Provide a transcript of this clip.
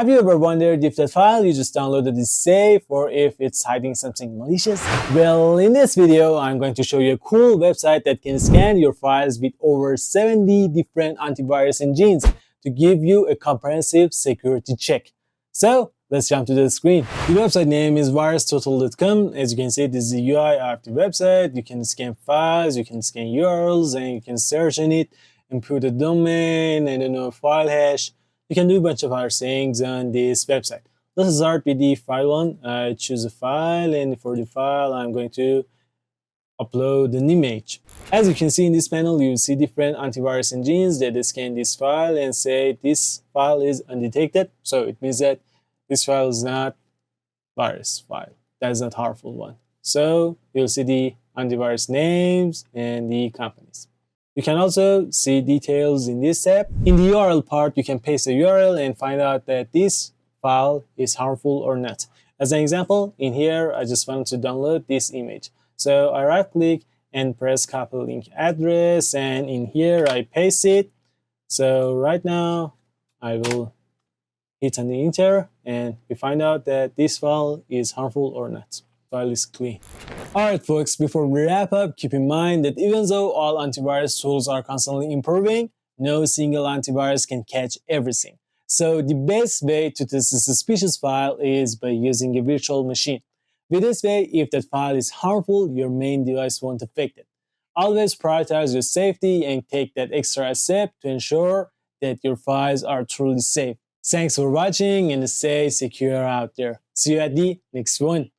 Have you ever wondered if that file you just downloaded is safe or if it's hiding something malicious? Well, in this video, I'm going to show you a cool website that can scan your files with over 70 different antivirus engines to give you a comprehensive security check. So, let's jump to the screen. The website name is virustotal.com. As you can see, this is the UI of the website. You can scan files, you can scan URLs, and you can search in it, input a domain, and a file hash. You can do a bunch of other things on this website. Let's start with the file one. I choose a file, and for the file, I'm going to upload an image. As you can see in this panel, you see different antivirus engines that scan this file and say this file is undetected. So it means that this file is not virus file. That is not harmful one. So you'll see the antivirus names and the companies. You can also see details in this tab. In the URL part, you can paste a URL and find out that this file is harmful or not. As an example, in here, I just wanted to download this image. So I right click and press copy link address, and in here I paste it. So right now I will hit on the enter and we find out that this file is harmful or not. File is clean. Alright folks, before we wrap up, keep in mind that even though all antivirus tools are constantly improving, no single antivirus can catch everything. So the best way to test a suspicious file is by using a virtual machine. With this way, if that file is harmful, your main device won't affect it. Always prioritize your safety and take that extra step to ensure that your files are truly safe. Thanks for watching and stay secure out there. See you at the next one.